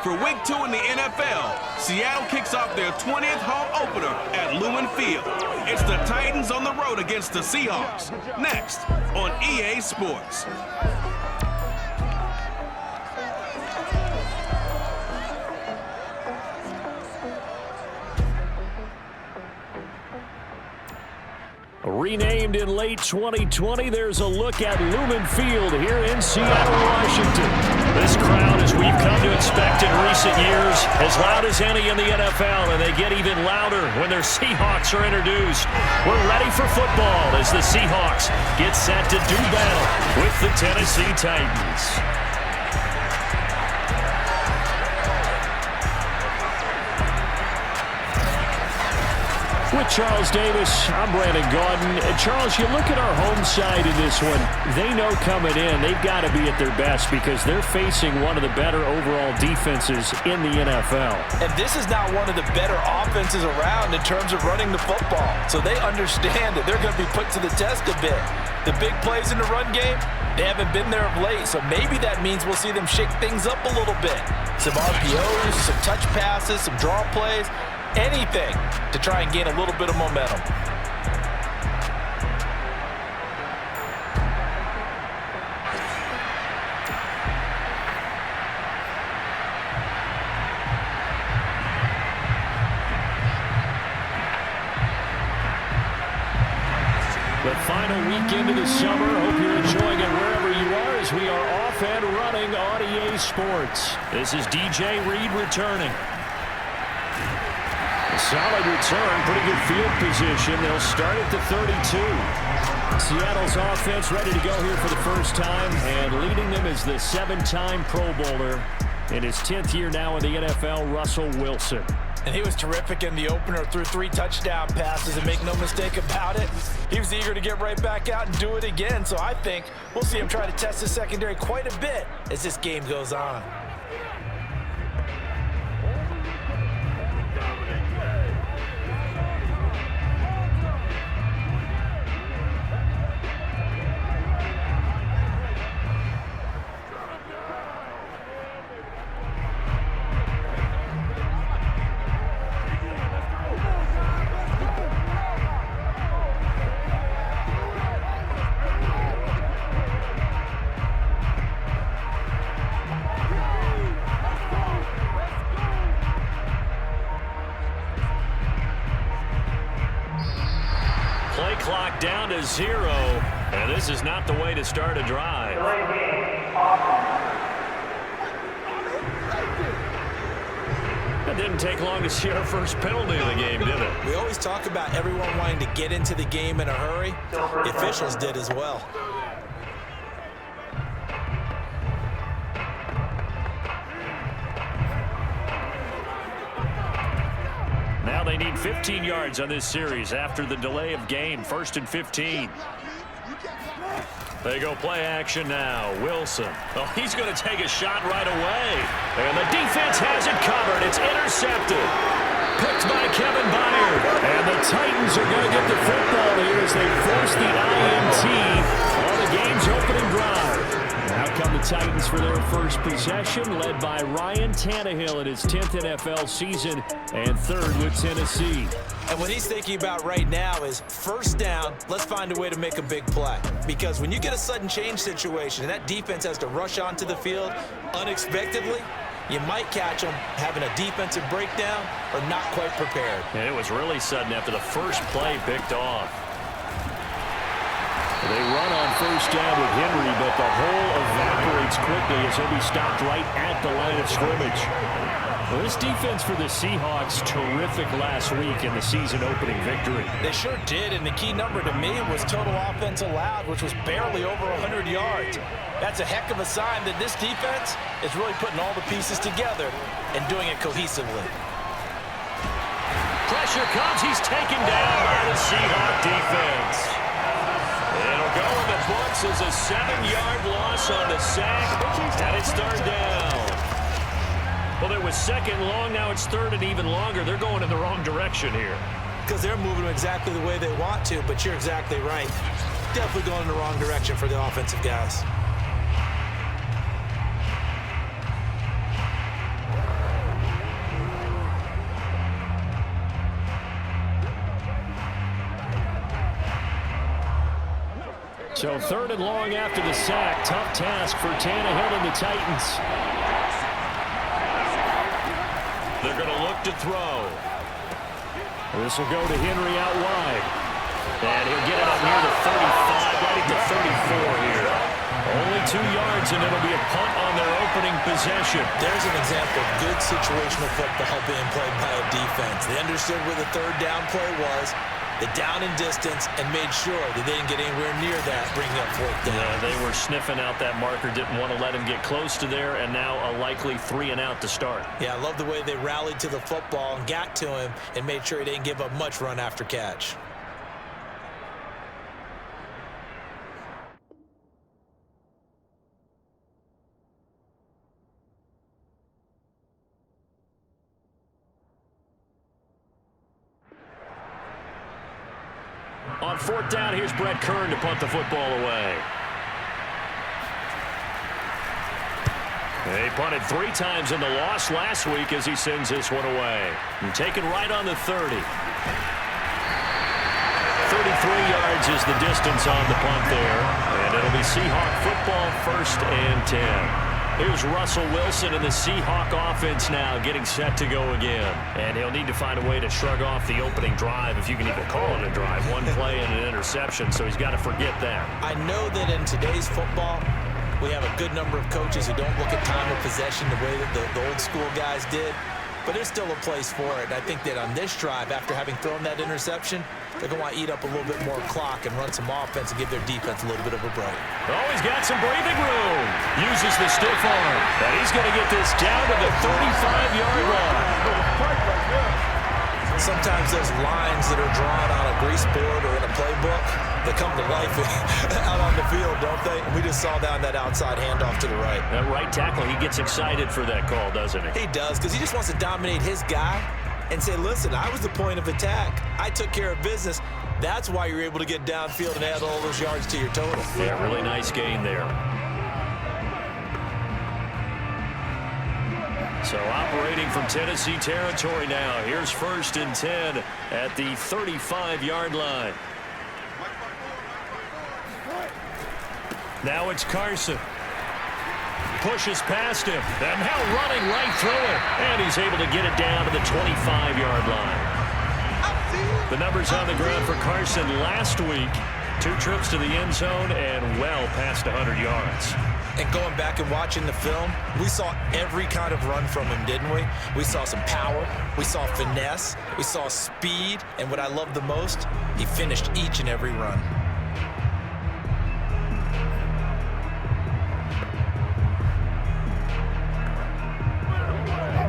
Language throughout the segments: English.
For Week 2 in the NFL, Seattle kicks off their 20th home opener at Lumen Field. It's the Titans on the road against the Seahawks. Next on EA Sports. Renamed in late 2020, there's a look at Lumen Field here in Seattle, Washington. This crowd, as we've come to expect in recent years, as loud as any in the NFL, and they get even louder when their Seahawks are introduced. We're ready for football as the Seahawks get set to do battle with the Tennessee Titans. With Charles Davis, I'm Brandon Gaudin. And Charles, you look at our home side in this one. They know coming in, they've got to be at their best because they're facing one of the better overall defenses in the NFL. And this is now one of the better offenses around in terms of running the football. So they understand that they're going to be put to the test a bit. The big plays in the run game, they haven't been there of late. So maybe that means we'll see them shake things up a little bit. Some RPOs, some touch passes, some draw plays. Anything to try and gain a little bit of momentum. The final weekend of the summer. Hope you're enjoying it wherever you are as we are off and running on EA Sports. This is DJ Reed returning. Solid return, pretty good field position. They'll start at the 32. Seattle's offense ready to go here for the first time, and leading them is the 7-time Pro Bowler in his 10th year now in the NFL, Russell Wilson. And he was terrific in the opener, threw 3 touchdown passes, and make no mistake about it, he was eager to get right back out and do it again. So I think we'll see him try to test the secondary quite a bit as this game goes on. Play clock down to 0, and this is not the way to start a drive. It didn't take long to see our first penalty of the game, did it? We always talk about everyone wanting to get into the game in a hurry. The officials did as well. Now they need 15 yards on this series after the delay of game. 1st and 15. They go play action now. Wilson. Oh, he's going to take a shot right away. And the defense has it covered. It's intercepted. Picked by Kevin Byard. And the Titans are going to get the football here as they force the INT on the game's opening drive. Out come the Titans for their first possession, led by Ryan Tannehill in his 10th NFL season and 3rd with Tennessee. And what he's thinking about right now is first down, let's find a way to make a big play. Because when you get a sudden change situation and that defense has to rush onto the field unexpectedly, you might catch them having a defensive breakdown or not quite prepared. And it was really sudden after the first play picked off. They run on first down with Henry, but the hole evaporates quickly as he'll be stopped right at the line of scrimmage. Well, this defense for the Seahawks, terrific last week in the season-opening victory. They sure did, and the key number to me was total offense allowed, which was barely over 100 yards. That's a heck of a sign that this defense is really putting all the pieces together and doing it cohesively. Pressure comes. He's taken down by the Seahawk defense. It'll go in the books as a 7-yard loss on the sack, and it's 3rd down. Well, it was 2nd long, now it's 3rd and even longer. They're going in the wrong direction here. Because they're moving exactly the way they want to, but you're exactly right. Definitely going in the wrong direction for the offensive guys. So 3rd and long after the sack. Tough task for Tannehill and the Titans. They're going to look to throw. This will go to Henry out wide. And he'll get it up near the 35, right at the 34 here. Only 2 yards, and it'll be a punt on their opening possession. There's an example of good situational football being played by a defense. They understood where the 3rd down play was, the down and distance, and made sure that they didn't get anywhere near that, bringing up 4th down. Yeah, they were sniffing out that marker, didn't want to let him get close to there, and now a likely 3 and out to start. Yeah, I love the way they rallied to the football and got to him and made sure he didn't give up much run after catch. On 4th down, here's Brett Kern to punt the football away. They punted 3 times in the loss last week as he sends this one away. And taken right on the 30. 33 yards is the distance on the punt there. And it'll be Seahawk football, 1st and 10. Here's Russell Wilson and the Seahawk offense now getting set to go again. And he'll need to find a way to shrug off the opening drive, if you can even call it a drive. 1 play and an interception, so he's got to forget that. I know that in today's football, we have a good number of coaches who don't look at time of possession the way that the old school guys did. But there's still a place for it. And I think that on this drive, after having thrown that interception, they're going to want to eat up a little bit more clock and run some offense and give their defense a little bit of a break. Oh, he's got some breathing room. Uses the stiff arm. And he's going to get this down to the 35-yard line. Sometimes those lines that are drawn on a grease board or in a playbook, they come to life out on the field, don't they? And we just saw down that outside handoff to the right. That right tackle, he gets excited for that call, doesn't he? He does, because he just wants to dominate his guy and say, listen, I was the point of attack. I took care of business. That's why you're able to get downfield and add all those yards to your total. Yeah, really nice gain there. So operating from Tennessee territory now. Here's 1st and 10 at the 35-yard line. Now it's Carson. Pushes past him. And now running right through it. And he's able to get it down to the 25-yard line. The numbers on the ground for Carson last week. 2 trips to the end zone and well past 100 yards. And going back and watching the film, we saw every kind of run from him, didn't we? We saw some power, we saw finesse, we saw speed, and what I love the most, he finished each and every run.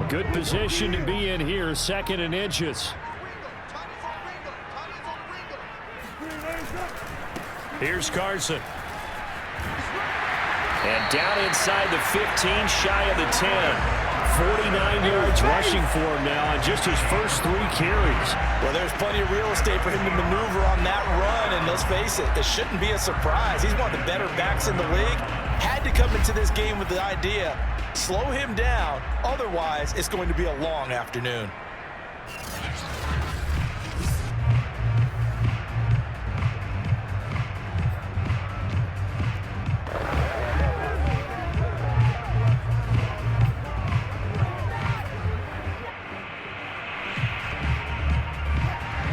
Good position to be in here, 2nd and inches. Here's Carson. And down inside the 15, shy of the 10. 49 yards rushing for him now on just his first 3 carries. Well, there's plenty of real estate for him to maneuver on that run, and let's face it, it shouldn't be a surprise. He's one of the better backs in the league. Had to come into this game with the idea, slow him down, otherwise it's going to be a long afternoon.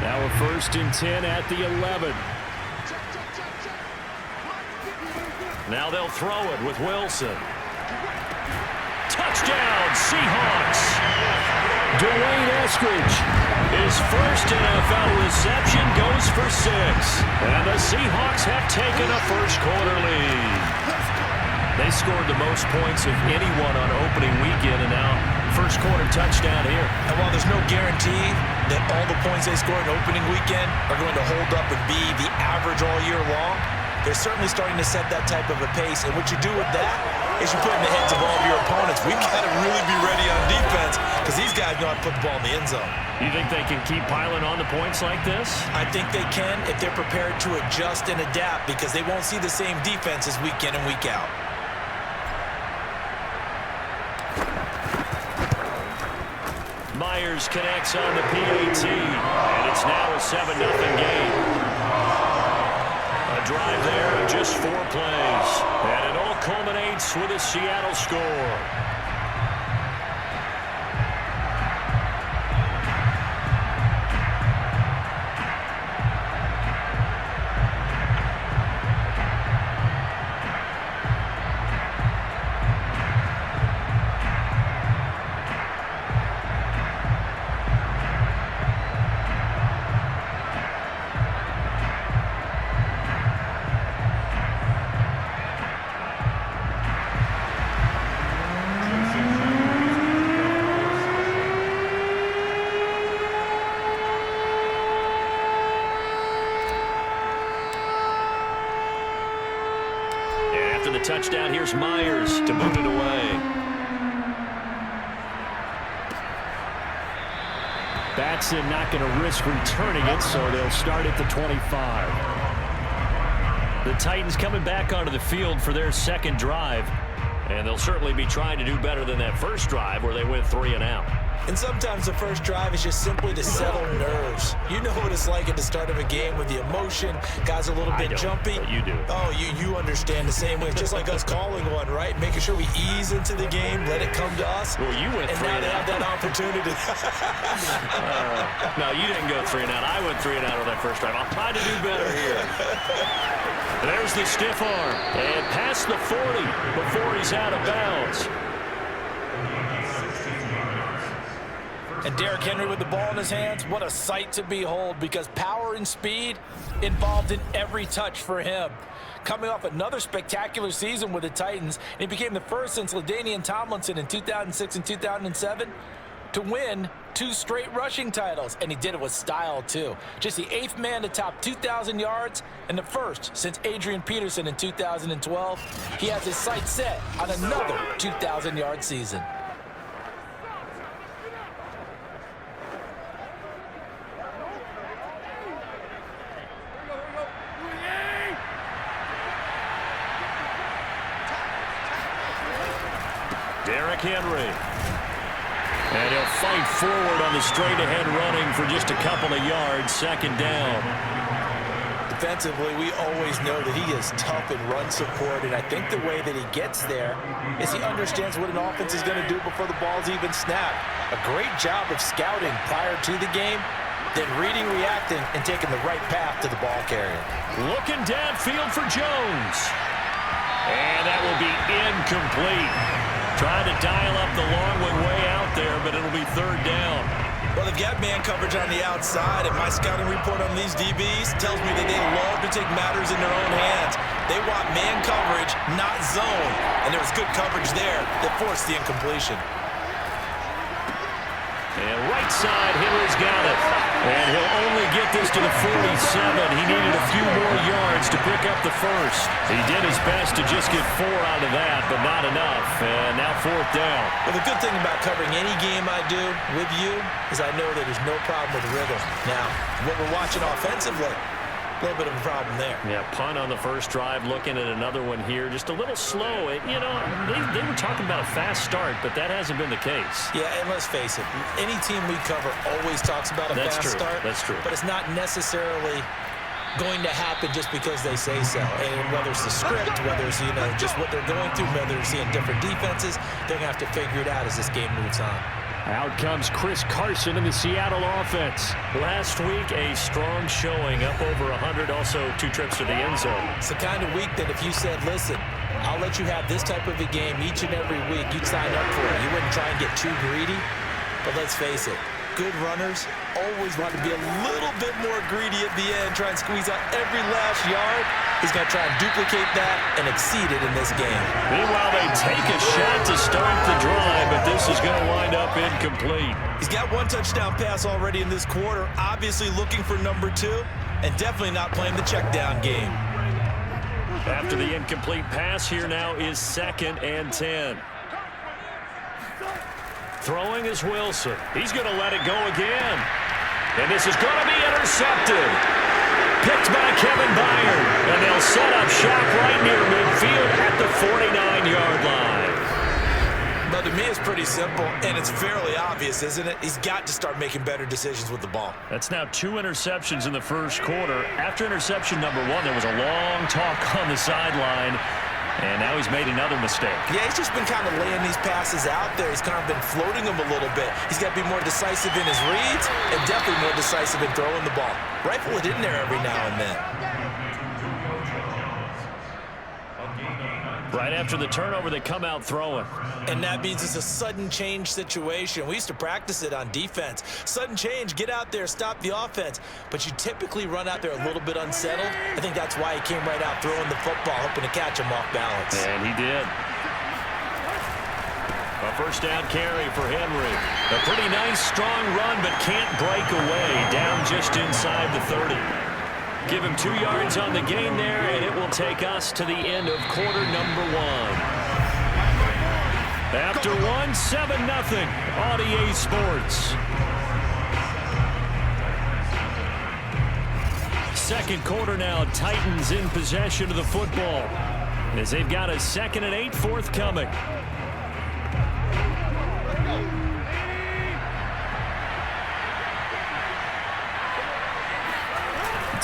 Now a 1st and 10 at the 11. Now they'll throw it with Wilson. Touchdown, Seahawks! Dwayne Eskridge, his first NFL reception goes for 6. And the Seahawks have taken a first-quarter lead. They scored the most points of anyone on opening weekend, and now first-quarter touchdown here. And while there's no guarantee that all the points they scored opening weekend are going to hold up and be the average all year long, they're certainly starting to set that type of a pace. And what you do with that is you put in the heads of all of your opponents, we've got to really be ready on defense because these guys know how to put the ball in the end zone. You think they can keep piling on the points like this? I think they can if they're prepared to adjust and adapt because they won't see the same defenses week in and week out. Myers connects on the PAT, and it's now a 7-0 game. A drive there of just 4 plays. And it all culminates with a Seattle score. The touchdown, here's Myers to boot it away. Batson not going to risk returning it, so they'll start at the 25. The Titans coming back onto the field for their second drive, and they'll certainly be trying to do better than that first drive where they went 3 and out. And sometimes the first drive is just simply to settle nerves. You know what it's like at the start of a game with the emotion. Guys a little bit jumpy. But you do. Oh, you understand the same way. It's just like us calling one, right? Making sure we ease into the game, let it come to us. Well, you went 3 and out. And now they have that opportunity. No, you didn't go 3 and out. I went 3 and out on that first drive. I'll try to do better here. There's the stiff arm. And past the 40 before he's out of bounds. And Derrick Henry with the ball in his hands, what a sight to behold, because power and speed involved in every touch for him. Coming off another spectacular season with the Titans, and he became the first since LaDainian Tomlinson in 2006 and 2007 to win 2 straight rushing titles, and he did it with style too. Just the 8th man to top 2,000 yards and the first since Adrian Peterson in 2012. He has his sights set on another 2,000-yard season. Derrick Henry. And he'll fight forward on the straight-ahead running for just a couple of yards. Second down. Defensively, we always know that he is tough in run support, and I think the way that he gets there is he understands what an offense is going to do before the ball's even snapped. A great job of scouting prior to the game, then reading, reacting, and taking the right path to the ball carrier. Looking downfield for Jones. And that will be incomplete. Trying to dial up the long one way out there, but it'll be third down. Well, they've got man coverage on the outside, and my scouting report on these DBs tells me that they love to take matters in their own hands. They want man coverage, not zone. And there was good coverage there that forced the incompletion. And right side, Henry's got it. And he'll only get this to the 47. He needed a few more yards to pick up the first. He did his best to just get 4 out of that, but not enough. And now fourth down. Well, the good thing about covering any game I do with you is I know that there's no problem with rhythm. Now, what we're watching offensively, a little bit of a problem there. Yeah, punt on the first drive, looking at another one here. Just a little slow. You know, they were talking about a fast start, but that hasn't been the case. Yeah, and let's face it, any team we cover always talks about a fast start. That's true. But it's not necessarily going to happen just because they say so. And whether it's the script, whether it's, you know, just what they're going through, whether they're seeing different defenses, they're going to have to figure it out as this game moves on. Out comes Chris Carson in the Seattle offense. Last week, a strong showing, up over 100, also 2 trips to the end zone. It's the kind of week that if you said, listen, I'll let you have this type of a game each and every week, you'd sign up for it. You wouldn't try and get too greedy. But let's face it, good runners always want to be a little bit more greedy at the end, try and squeeze out every last yard. He's going to try and duplicate that and exceed it in this game. Meanwhile, they take a shot to start the drive, but this is going to wind up incomplete. He's got 1 touchdown pass already in this quarter, obviously looking for number 2, and definitely not playing the check down game. After the incomplete pass, here now is 2nd and 10. Throwing is Wilson. He's going to let it go again. And this is going to be intercepted. Picked by Kevin Byard. And they'll set up shop right near midfield at the 49-yard line. But to me, it's pretty simple, and it's fairly obvious, isn't it? He's got to start making better decisions with the ball. That's now 2 interceptions in the first quarter. After interception number 1, there was a long talk on the sideline, and now he's made another mistake. Yeah, he's just been kind of laying these passes out there. He's kind of been floating them a little bit. He's got to be more decisive in his reads and definitely more decisive in throwing the ball. Rifle it in there every now and then. Right after the turnover, they come out throwing. And that means it's a sudden change situation. We used to practice it on defense. Sudden change, get out there, stop the offense. But you typically run out there a little bit unsettled. I think that's why he came right out throwing the football, hoping to catch him off balance. And he did. A first down carry for Henry. A pretty nice, strong run, but can't break away. Down just inside the 30. Give him 2 yards on the gain there, and it will take us to the end of quarter number 1. After 1, 7-0 on EA Sports. Second quarter now, Titans in possession of the football as they've got a 2nd and 8 forthcoming.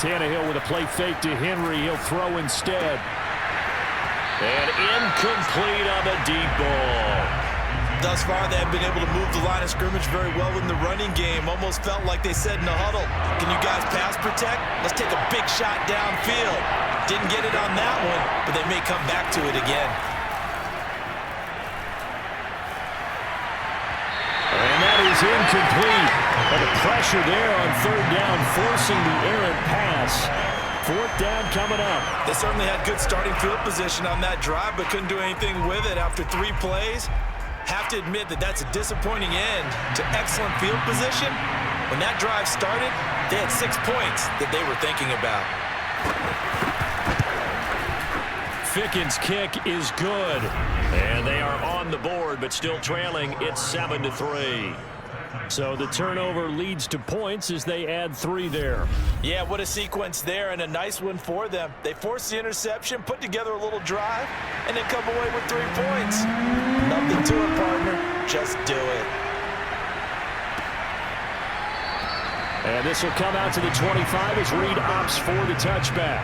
Tannehill with a play fake to Henry. He'll throw instead. And incomplete on the deep ball. Thus far, they have been able to move the line of scrimmage very well in the running game. Almost felt like they said in the huddle, can you guys pass protect? Let's take a big shot downfield. Didn't get it on that one, but they may come back to it again. And that is incomplete. But the pressure there on 3rd down, forcing the errant pass. 4th down coming up. They certainly had good starting field position on that drive, but couldn't do anything with it after 3 plays. Have to admit that that's a disappointing end to excellent field position. When that drive started, they had 6 points that they were thinking about. Ficken's kick is good. And they are on the board, but still trailing. It's 7-3. So the turnover leads to points as they add 3 there. Yeah, what a sequence there, and a nice one for them. They forced the interception, put together a little drive, and then come away with 3 points. Nothing to it, partner. Just do it. And this will come out to the 25 as Reed opts for the touchback.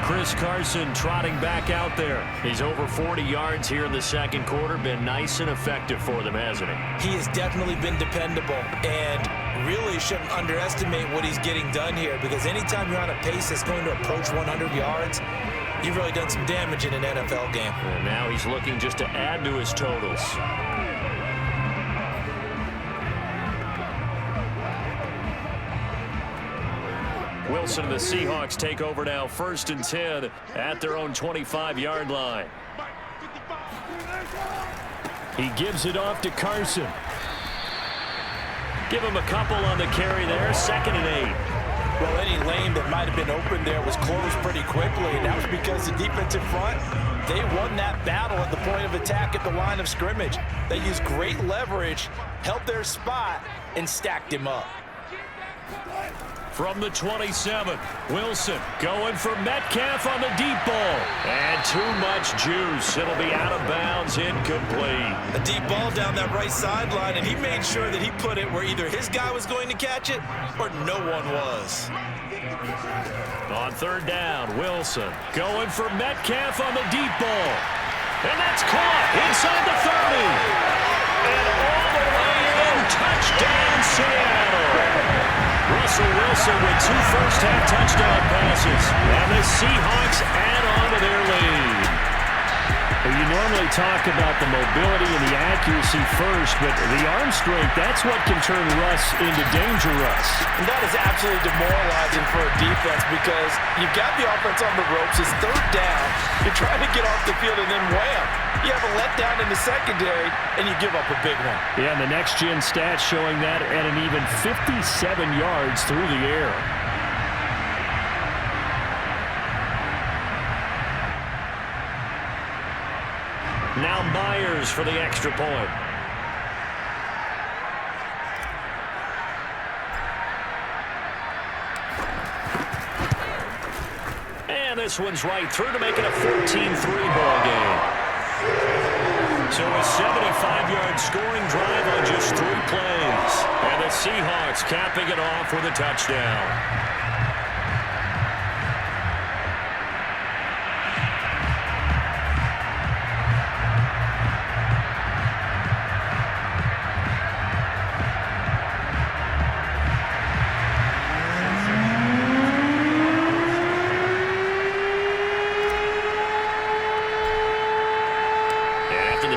Chris Carson trotting back out there. He's over 40 yards here in the second quarter. Been nice and effective for them, hasn't he? He has definitely been dependable, and really shouldn't underestimate what he's getting done here, because anytime you're on a pace that's going to approach 100 yards, you've really done some damage in an NFL game. And now he's looking just to add to his totals. Wilson and the Seahawks take over now, 1st and 10 at their own 25-yard line. He gives it off to Carson. Give him a couple on the carry there, 2nd and 8. Well, any lane that might have been open there was closed pretty quickly, and that was because the defensive front, they won that battle at the point of attack at the line of scrimmage. They used great leverage, held their spot, and stacked him up. From the 27, Wilson going for Metcalf on the deep ball. And too much juice. It'll be out of bounds, incomplete. A deep ball down that right sideline, and he made sure that he put it where either his guy was going to catch it or no one was. On 3rd down, Wilson going for Metcalf on the deep ball. And that's caught inside the 30. And all the way in, touchdown Seattle. Russell Wilson with 2 first-half touchdown passes. And the Seahawks add on to their lead. Well, you normally talk about the mobility and the accuracy first, but the arm strength, that's what can turn Russ into danger Russ. And that is absolutely demoralizing for a defense, because you've got the offense on the ropes. It's 3rd down. You're trying to get off the field, and then wham, you have a letdown in the secondary, and you give up a big one. Yeah, and the next-gen stats showing that at an even 57 yards through the air. Now Myers for the extra point. And this one's right through to make it a 14-3 ball game. So a 75-yard scoring drive on just 3 plays. And the Seahawks capping it off with a touchdown.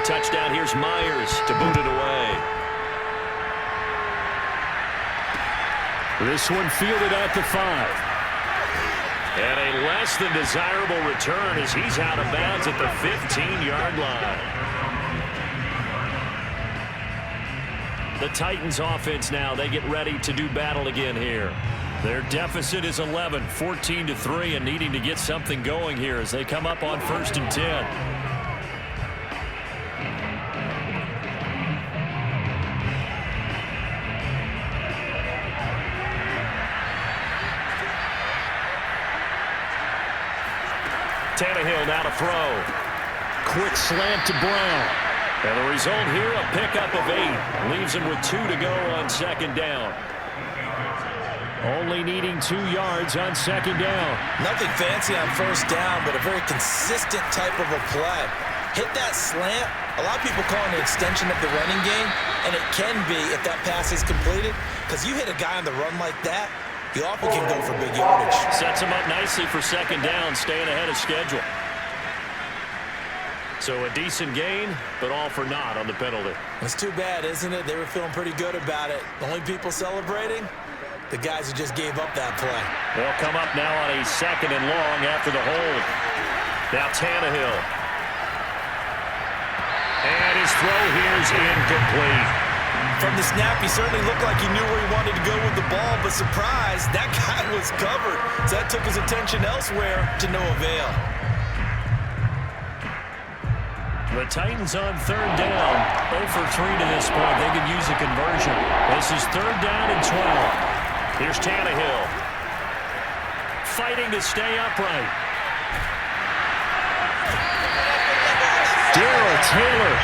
Touchdown, here's Myers to boot it away. This one fielded at the 5. And a less than desirable return as he's out of bounds at the 15-yard line. The Titans offense now, they get ready to do battle again here. Their deficit is 11, 14-3, and needing to get something going here as they come up on 1st and 10. Tannehill now to throw. Quick slant to Brown. And the result here, a pickup of 8. Leaves him with 2 to go on 2nd down. Only needing 2 yards on 2nd down. Nothing fancy on 1st down, but a very consistent type of a play. Hit that slant. A lot of people call it an extension of the running game, and it can be if that pass is completed, because you hit a guy on the run like that, you often can go for big yardage. Sets him up nicely for 2nd down, staying ahead of schedule. So a decent gain, but all for naught on the penalty. It's too bad, isn't it? They were feeling pretty good about it. The only people celebrating, the guys who just gave up that play. They'll come up now on a 2nd and long after the hold. Now Tannehill. And his throw here is incomplete. From the snap, he certainly looked like he knew where he wanted to go with the ball, but surprise, that guy was covered. So that took his attention elsewhere to no avail. The Titans on 3rd down. 0 for 3 to this point. They could use a conversion. This is 3rd down and 12. Here's Tannehill. Fighting to stay upright. Darrell Taylor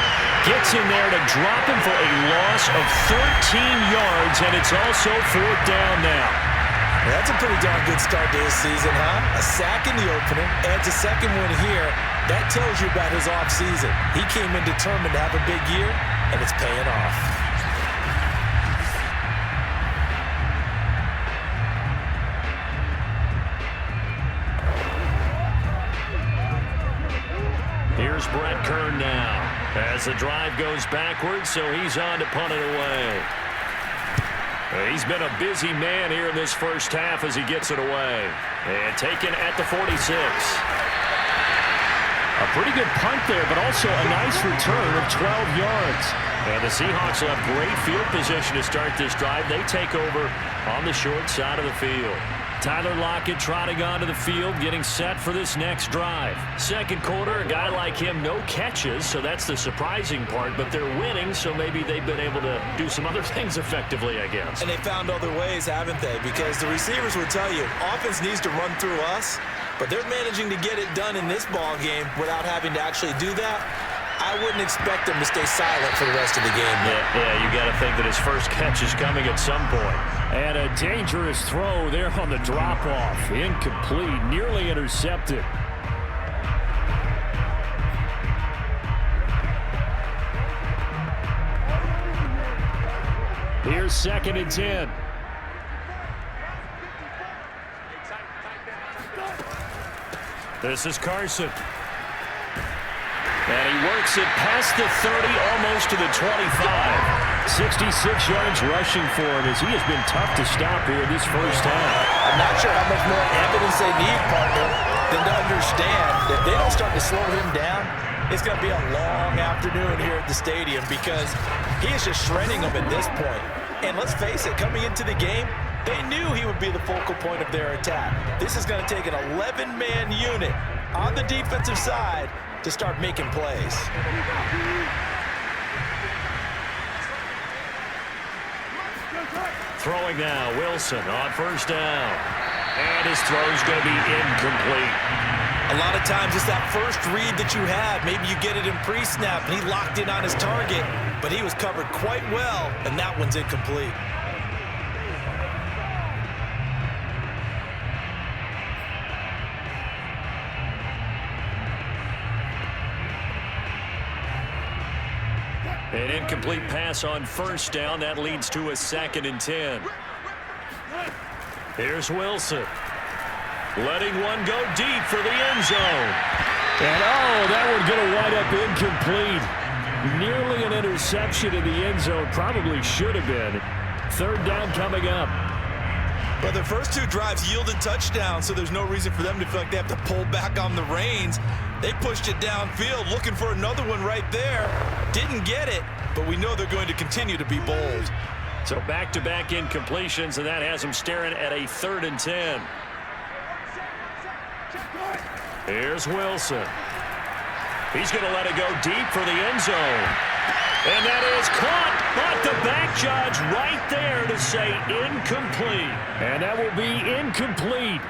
gets in there to drop him for a loss of 13 yards, and it's also 4th down now. Well, that's a pretty darn good start to his season, huh? A sack in the opener, adds a 2nd one here. That tells you about his offseason. He came in determined to have a big year, and it's paying off. Here's Brett Kern now as the drive goes backwards, so he's on to punt it away. He's been a busy man here in this 1st half as he gets it away. And taken at the 46. A pretty good punt there, but also a nice return of 12 yards. And the Seahawks will have great field position to start this drive. They take over on the short side of the field. Tyler Lockett trotting onto the field, getting set for this next drive. 2nd quarter, a guy like him, no catches, so that's the surprising part, but they're winning, so maybe they've been able to do some other things effectively, I guess. And they found other ways, haven't they? Because the receivers will tell you, offense needs to run through us, but they're managing to get it done in this ball game without having to actually do that. I wouldn't expect them to stay silent for the rest of the game. Yeah, you got to think that his first catch is coming at some point. And a dangerous throw there on the drop-off. Incomplete, nearly intercepted. Here's 2nd and 10. This is Carson. And he works it past the 30, almost to the 25. 66 yards rushing for him as he has been tough to stop here this 1st half. I'm not sure how much more evidence they need, partner, than to understand that if they don't start to slow him down, it's going to be a long afternoon here at the stadium because he is just shredding them at this point. And let's face it, coming into the game, they knew he would be the focal point of their attack. This is going to take an 11-man unit on the defensive side to start making plays. Throwing now, Wilson on 1st down. And his throw's going to be incomplete. A lot of times it's that first read that you have. Maybe you get it in pre-snap, and he locked in on his target, but he was covered quite well, and that one's incomplete. An incomplete pass on first down. That leads to a 2nd and 10. Here's Wilson. Letting one go deep for the end zone. And, that one's going to wind up incomplete. Nearly an interception in the end zone. Probably should have been. 3rd down coming up. But their first 2 drives yielded touchdowns, so there's no reason for them to feel like they have to pull back on the reins. They pushed it downfield, looking for another one right there. Didn't get it, but we know they're going to continue to be bold. So back-to-back incompletions, and that has them staring at a 3rd and 10. Here's Wilson. He's going to let it go deep for the end zone. And that is caught, but the back judge right there to say incomplete. And that will be incomplete.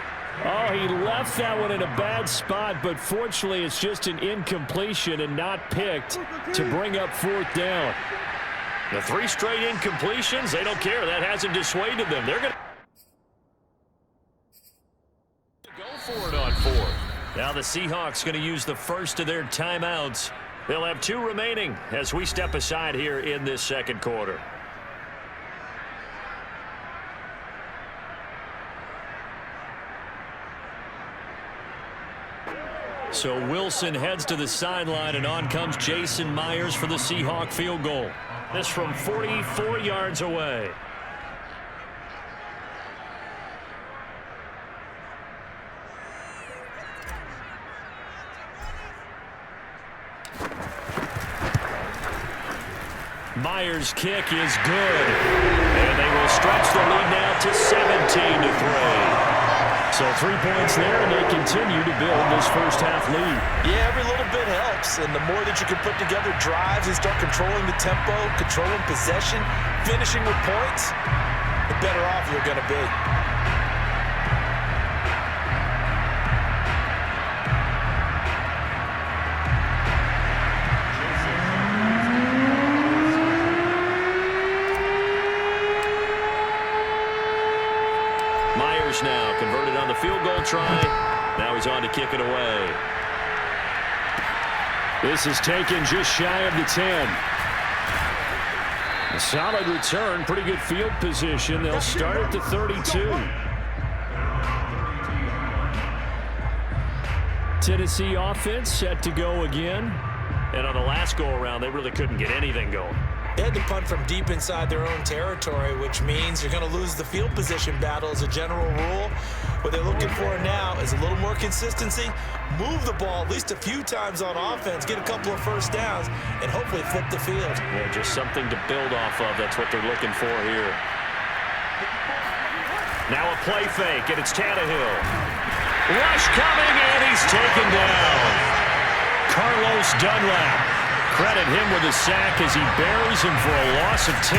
Oh, he left that one in a bad spot, but fortunately it's just an incompletion and not picked to bring up 4th down. The 3 straight incompletions, they don't care. That hasn't dissuaded them. They're going to go for it on 4th. Now the Seahawks going to use the first of their timeouts. They'll have 2 remaining as we step aside here in this 2nd quarter. So Wilson heads to the sideline, and on comes Jason Myers for the Seahawk field goal. This from 44 yards away. Myers' kick is good. And they will stretch the lead now to 17-3. So 3 points there, and they continue to build this first half lead. Yeah, every little bit helps, and the more that you can put together drives and start controlling the tempo, controlling possession, finishing with points, the better off you're going to be. Now converted on the field goal try. Now he's on to kick it away. This is taken just shy of the 10. A solid return, pretty good field position. They'll start at the 32. Tennessee offense set to go again. And on the last go-around, they really couldn't get anything going. They had to punt from deep inside their own territory, which means you're going to lose the field position battle as a general rule. What they're looking for now is a little more consistency, move the ball at least a few times on offense, get a couple of first downs, and hopefully flip the field. Yeah, just something to build off of. That's what they're looking for here. Now a play fake, and it's Tannehill. Rush coming, and he's taken down. Carlos Dunlap. Credit him with a sack as he buries him for a loss of 10.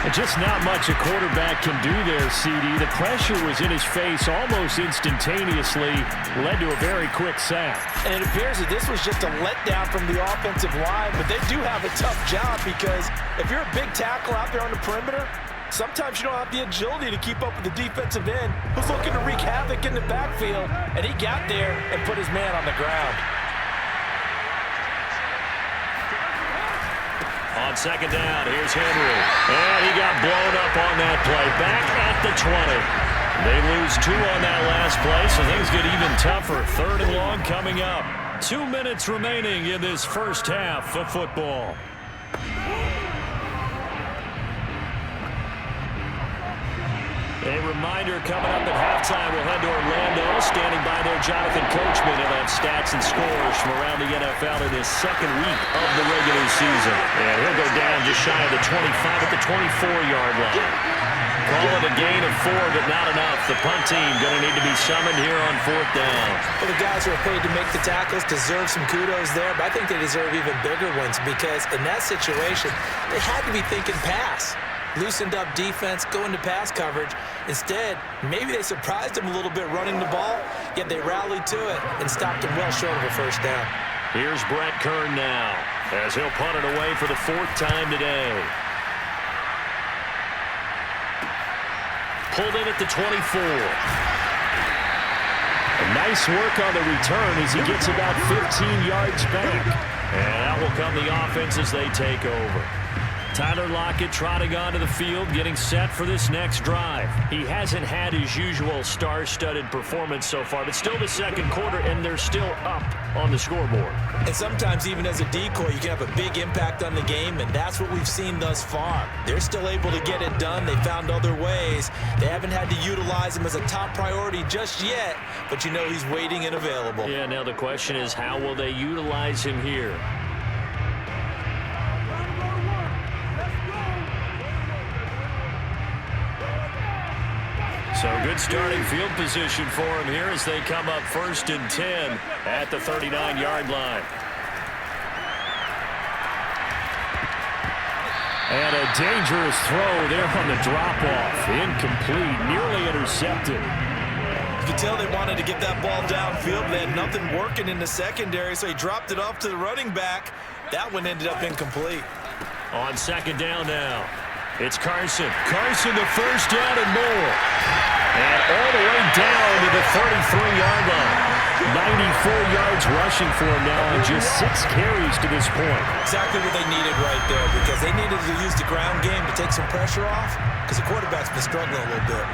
And just not much a quarterback can do there, CD. The pressure was in his face almost instantaneously, led to a very quick sack. And it appears that this was just a letdown from the offensive line, but they do have a tough job because if you're a big tackle out there on the perimeter, sometimes you don't have the agility to keep up with the defensive end who's looking to wreak havoc in the backfield, and he got there and put his man on the ground. On second down, here's Henry. And he got blown up on that play. Back at the 20. They lose 2 on that last play, so things get even tougher. 3rd and long coming up. 2 minutes remaining in this first half of football. A reminder coming up at halftime, we'll head to Orlando. Standing by there, Jonathan Coachman. He'll have stats and scores from around the NFL in this 2nd week of the regular season. And he'll go down just shy of the 25 at the 24-yard line. Call it a gain of 4, but not enough. The punt team going to need to be summoned here on 4th down. Well, the guys who are paid to make the tackles deserve some kudos there, but I think they deserve even bigger ones because in that situation, they had to be thinking pass. loosened up defense, go into pass coverage. Instead, maybe they surprised him a little bit running the ball, yet they rallied to it and stopped him well short of a first down. Here's Brett Kern now, as he'll punt it away for the 4th time today. Pulled in at the 24. Nice work on the return as he gets about 15 yards back. And out will come the offense as they take over. Tyler Lockett trotting onto the field, getting set for this next drive. He hasn't had his usual star-studded performance so far, but still the second quarter, and they're still up on the scoreboard. And sometimes even as a decoy, you can have a big impact on the game, and that's what we've seen thus far. They're still able to get it done. They found other ways. They haven't had to utilize him as a top priority just yet, but you know he's waiting and available. Yeah, now the question is, how will they utilize him here? So good starting field position for him here as they come up 1st and 10 at the 39-yard line. And a dangerous throw there on the drop-off. Incomplete, nearly intercepted. You can tell they wanted to get that ball downfield. They had nothing working in the secondary, so he dropped it off to the running back. That one ended up incomplete. On 2nd down now, it's Carson. Carson, the first down and more. And all the way down to the 33-yard line. 94 yards rushing for him now on just 6 carries to this point. Exactly what they needed right there, because they needed to use the ground game to take some pressure off, because the quarterback's been struggling a little bit.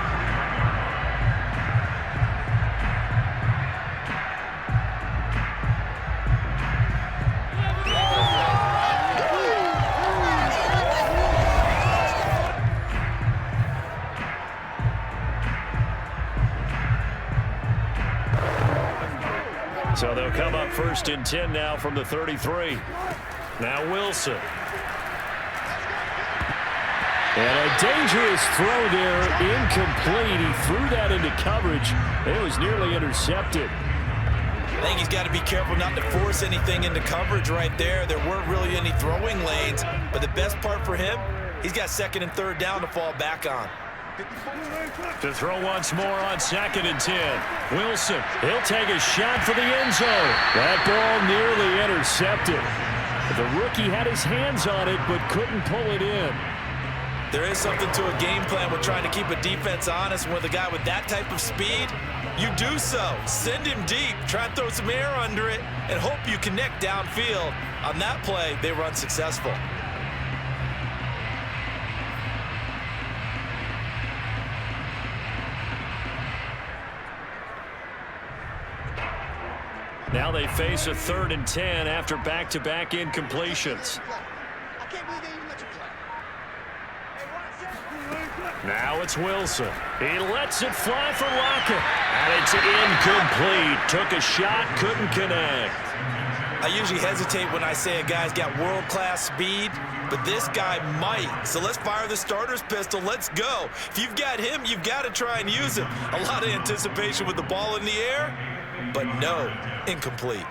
So they'll come up 1st and 10 now from the 33. Now Wilson. And a dangerous throw there, incomplete. He threw that into coverage. It was nearly intercepted. I think he's got to be careful not to force anything into coverage right there. There weren't really any throwing lanes, but the best part for him, he's got 2nd and 3rd down to fall back on. To throw once more on 2nd and 10. Wilson, he'll take a shot for the end zone. That ball nearly intercepted. The rookie had his hands on it but couldn't pull it in. There is something to a game plan with trying to keep a defense honest. With a guy with that type of speed, you do so. Send him deep, try and throw some air under it, and hope you connect downfield. On that play, they were unsuccessful. Now they face a 3rd and 10 after back-to-back incompletions. Now it's Wilson. He lets it fly for Lockett. And it's incomplete. Took a shot, couldn't connect. I usually hesitate when I say a guy's got world-class speed, but this guy might. So let's fire the starter's pistol. Let's go. If you've got him, you've got to try and use him. A lot of anticipation with the ball in the air, but no, incomplete.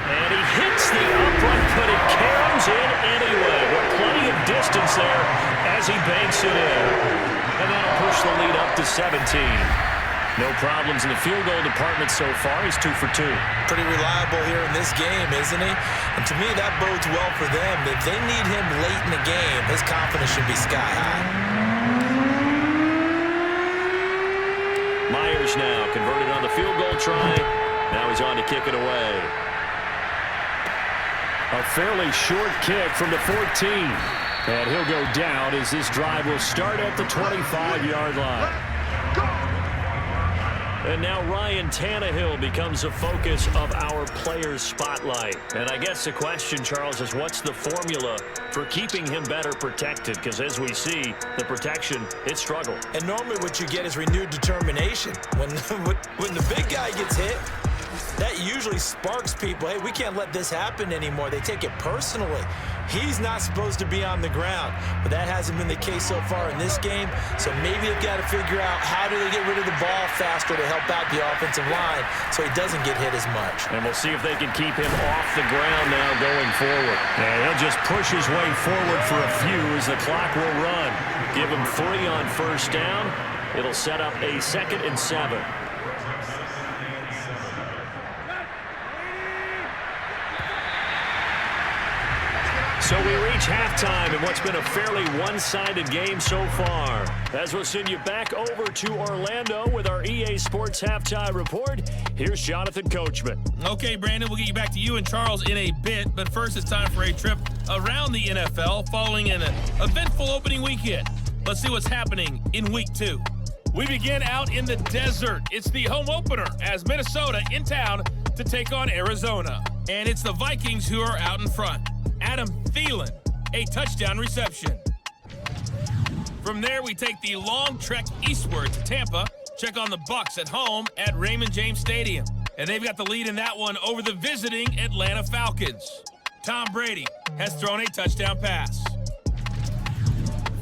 And he hits the upright, but it caroms in anyway. With plenty of distance there as he banks it in. And that'll push the lead up to 17. No problems in the field goal department so far. He's 2 for 2. Pretty reliable here in this game, isn't he? And to me, that bodes well for them. If they need him late in the game, his confidence should be sky high. Myers now converted on the field goal try. Now he's on to kick it away. A fairly short kick from the 14. And he'll go down as this drive will start at the 25-yard line. And now Ryan Tannehill becomes the focus of our players' spotlight. And I guess the question, Charles, is what's the formula for keeping him better protected? Because as we see, the protection, it struggled. And normally what you get is renewed determination. When the big guy gets hit, that usually sparks people. Hey, we can't let this happen anymore. They take it personally. He's not supposed to be on the ground, but that hasn't been the case so far in this game. So maybe they've got to figure out how do they get rid of the ball faster to help out the offensive line so he doesn't get hit as much. And we'll see if they can keep him off the ground now going forward. And he'll just push his way forward for a few as the clock will run. Give him 3 on first down. It'll set up a 2nd and 7. So we reach halftime in what's been a fairly one-sided game so far. As we'll send you back over to Orlando with our EA Sports Halftime Report, here's Jonathan Coachman. Okay, Brandon, we'll get you back to you and Charles in a bit, but first it's time for a trip around the NFL following an eventful opening weekend. Let's see what's happening in Week 2. We begin out in the desert. It's the home opener as Minnesota in town to take on Arizona. And it's the Vikings who are out in front. Adam Thielen, a touchdown reception. From there, we take the long trek eastward to Tampa, check on the Bucs at home at Raymond James Stadium. And they've got the lead in that one over the visiting Atlanta Falcons. Tom Brady has thrown a touchdown pass.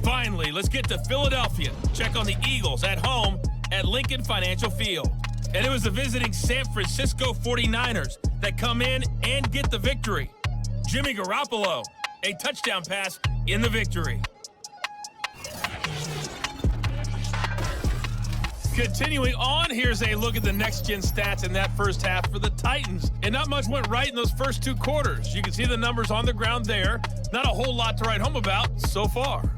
Finally, let's get to Philadelphia, check on the Eagles at home at Lincoln Financial Field. And it was the visiting San Francisco 49ers that come in and get the victory. Jimmy Garoppolo, a touchdown pass in the victory. Continuing on, here's a look at the next-gen stats in that first half for the Titans. And not much went right in those first 2 quarters. You can see the numbers on the ground there. Not a whole lot to write home about so far.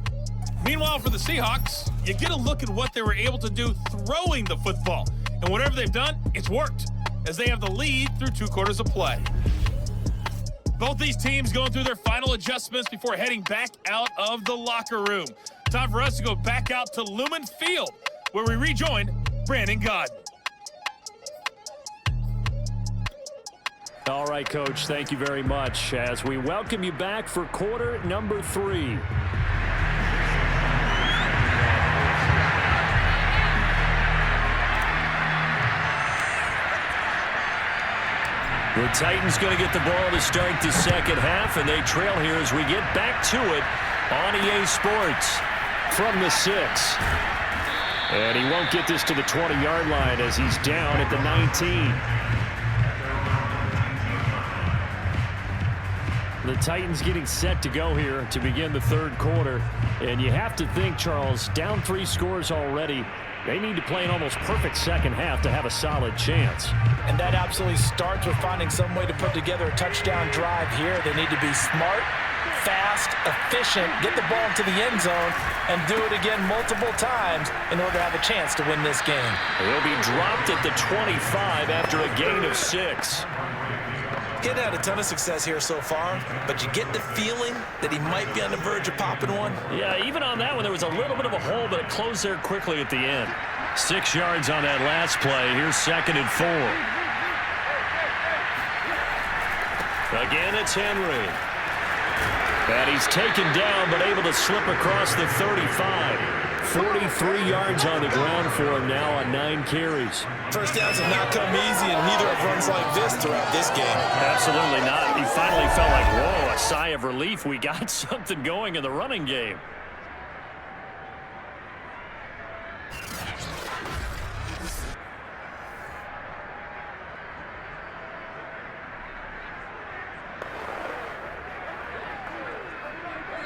Meanwhile, for the Seahawks, you get a look at what they were able to do throwing the football. And whatever they've done, it's worked, as they have the lead through 2 quarters of play. Both these teams going through their final adjustments before heading back out of the locker room. Time for us to go back out to Lumen Field, where we rejoin Brandon Godden. All right, Coach, thank you very much as we welcome you back for quarter number 3. The Titans going to get the ball to start the second half, and they trail here as we get back to it on EA Sports from the 6. And he won't get this to the 20-yard line as he's down at the 19. The Titans getting set to go here to begin the 3rd quarter. And you have to think, Charles, down 3 scores already. They need to play an almost perfect second half to have a solid chance. And that absolutely starts with finding some way to put together a touchdown drive here. They need to be smart, fast, efficient, get the ball into the end zone, and do it again multiple times in order to have a chance to win this game. He'll be dropped at the 25 after a gain of 6. He hadn't had a ton of success here so far, but you get the feeling that he might be on the verge of popping one. Yeah, even on that one, there was a little bit of a hole, but it closed there quickly at the end. 6 yards on that last play. Here's 2nd and 4. Again, it's Henry. And he's taken down, but able to slip across the 35. 43 yards on the ground for him now on 9 carries. First downs have not come easy, and neither have runs like this throughout this game. Absolutely not. He finally felt like, whoa, a sigh of relief. We got something going in the running game.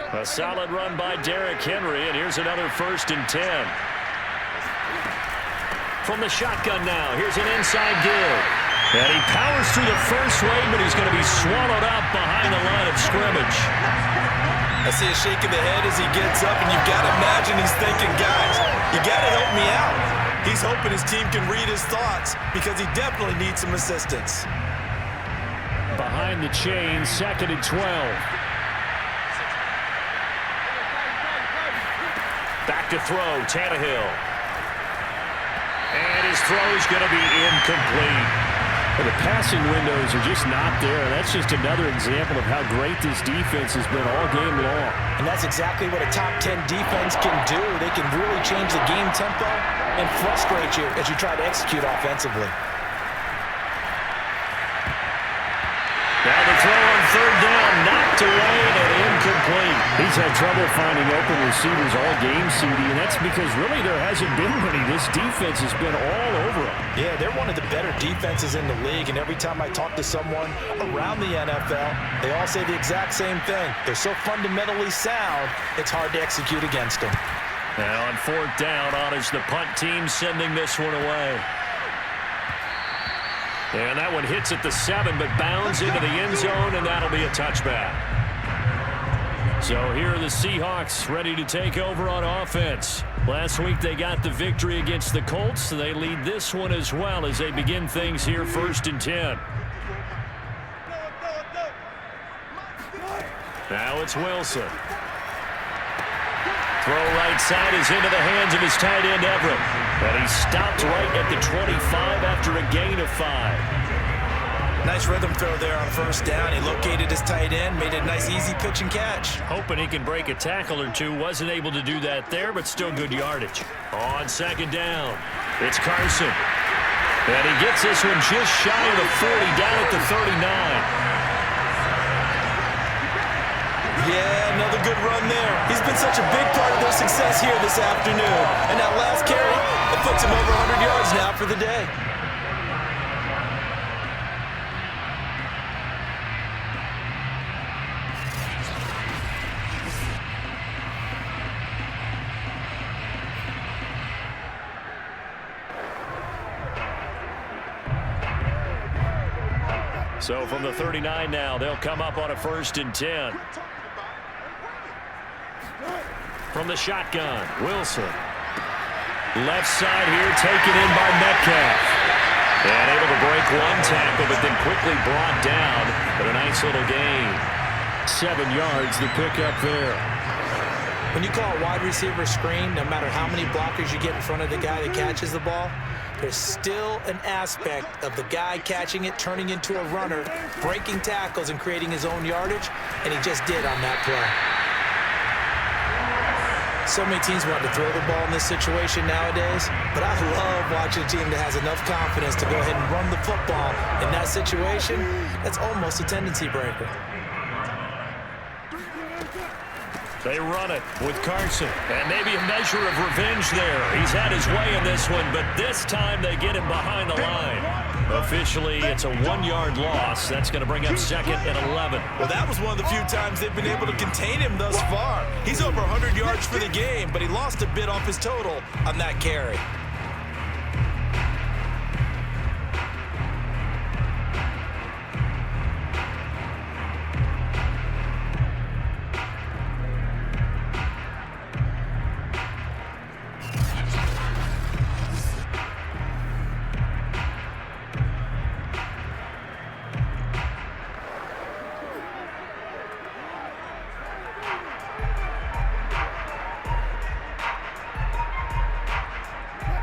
A solid run by Derrick Henry, and here's another 1st and 10. From the shotgun now, here's an inside give. And he powers through the first wave, but he's going to be swallowed up behind the line of scrimmage. I see a shake of the head as he gets up, and you've got to imagine he's thinking, guys, you got to help me out. He's hoping his team can read his thoughts because he definitely needs some assistance. Behind the chain, 2nd and 12. Back to throw, Tannehill. And his throw is going to be incomplete. Well, the passing windows are just not there. That's just another example of how great this defense has been all game long. And that's exactly what a top 10 defense can do. They can really change the game tempo and frustrate you as you try to execute offensively. had trouble finding open receivers all game, CD, and that's because really there hasn't been many. This defense has been all over them. Yeah, they're one of the better defenses in the league, and every time I talk to someone around the NFL, they all say the exact same thing. They're so fundamentally sound, it's hard to execute against them. Now on 4th down, on is the punt team sending this one away. And that one hits at the 7, but bounds into the end zone, and that'll be a touchback. So here are the Seahawks ready to take over on offense. Last week they got the victory against the Colts, so they lead this one as well as they begin things here 1st and 10. Now it's Wilson. Throw right side is into the hands of his tight end Everett. And he's stopped right at the 25 after a gain of 5. Nice rhythm throw there on 1st down. He located his tight end, made a nice easy pitch and catch. Hoping he can break a tackle or two. Wasn't able to do that there, but still good yardage. On 2nd down, it's Carson. And he gets this one just shy of the 40, down at the 39. Yeah, another good run there. He's been such a big part of their success here this afternoon. And that last carry, it puts him over 100 yards now for the day. So from the 39 now, they'll come up on a 1st and 10. From the shotgun, Wilson. Left side here, taken in by Metcalf. And able to break one tackle, but then quickly brought down. But a nice little gain. 7 yards, the pickup there. When you call a wide receiver screen, no matter how many blockers you get in front of the guy that catches the ball, there's still an aspect of the guy catching it, turning into a runner, breaking tackles and creating his own yardage, and he just did on that play. So many teams want to throw the ball in this situation nowadays, but I love watching a team that has enough confidence to go ahead and run the football. In that situation, that's almost a tendency breaker. They run it with Carson, and maybe a measure of revenge there. He's had his way in this one, but this time they get him behind the line. Officially, it's a 1-yard loss. That's going to bring up 2nd and 11. Well, that was one of the few times they've been able to contain him thus far. He's over 100 yards for the game, but he lost a bit off his total on that carry.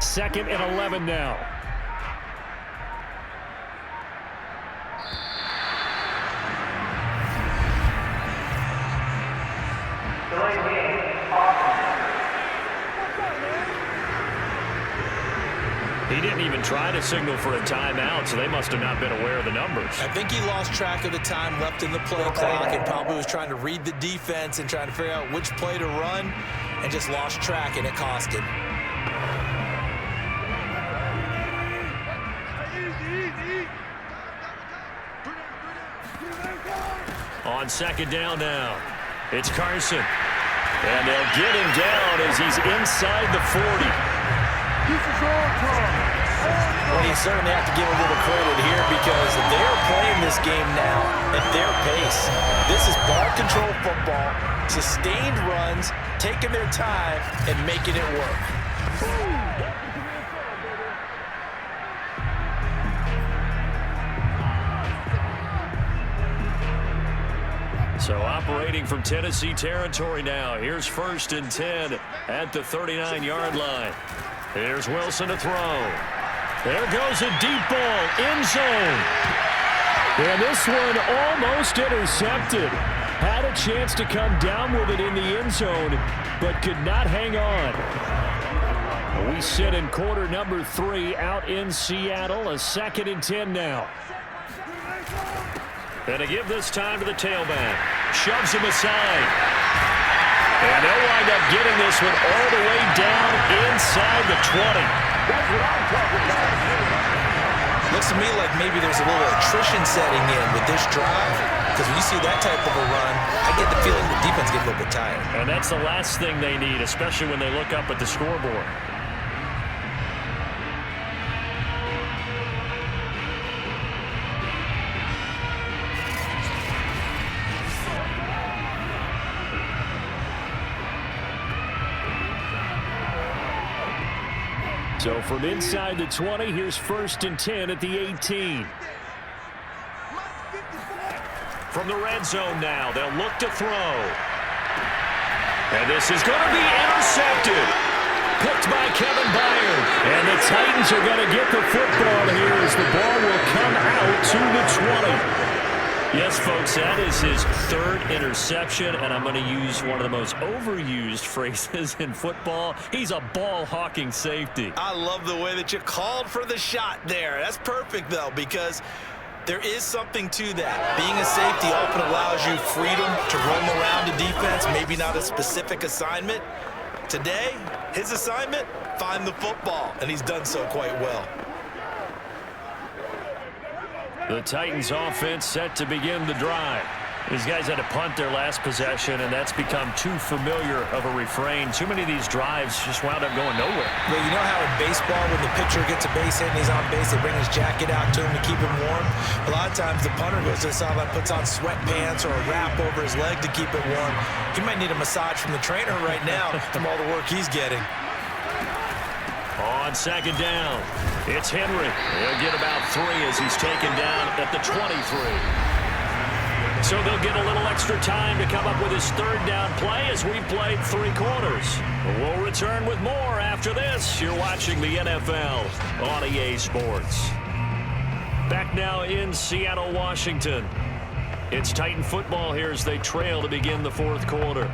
Second and 11 now. He didn't even try to signal for a timeout, so they must have not been aware of the numbers. I think he lost track of the time left in the play clock and probably was trying to read the defense and trying to figure out which play to run and just lost track, and it cost him. On 2nd down now, it's Carson. And they'll get him down as he's inside the 40. Well, you certainly have to give a little credit here because they're playing this game now at their pace. This is ball control football, sustained runs, taking their time and making it work. So operating from Tennessee territory now. Here's 1st and 10 at the 39-yard line. Here's Wilson to throw. There goes a deep ball, end zone. And this one almost intercepted. Had a chance to come down with it in the end zone, but could not hang on. We sit in quarter number 3 out in Seattle. A 2nd and 10 now. And to give this time to the tailback. Shoves him aside. And they'll wind up getting this one all the way down inside the 20. Looks to me like maybe there's a little attrition setting in with this drive, because when you see that type of a run, I get the feeling the defense gets a little bit tired. And that's the last thing they need, especially when they look up at the scoreboard. So from inside the 20, here's 1st and 10 at the 18. From the red zone now, they'll look to throw. And this is going to be intercepted. Picked by Kevin Byard. And the Titans are going to get the football here as the ball will come out to the 20. Yes, folks, that is his 3rd interception, and I'm going to use one of the most overused phrases in football. He's a ball-hawking safety. I love the way that you called for the shot there. That's perfect, though, because there is something to that. Being a safety often allows you freedom to roam around the defense, maybe not a specific assignment. Today, his assignment, find the football, and he's done so quite well. The Titans offense set to begin the drive. These guys had to punt their last possession, and that's become too familiar of a refrain. Too many of these drives just wound up going nowhere. Well, you know how in baseball, when the pitcher gets a base hit and he's on base, they bring his jacket out to him to keep him warm? A lot of times the punter goes to the sideline, puts on sweatpants or a wrap over his leg to keep it warm. He might need a massage from the trainer right now from all the work he's getting. On 2nd down, it's Henry. He'll get about 3 as he's taken down at the 23. So they'll get a little extra time to come up with his 3rd down play as we've played 3 quarters. We'll return with more after this. You're watching the NFL on EA Sports. Back now in Seattle, Washington. It's Titan football here as they trail to begin the 4th quarter.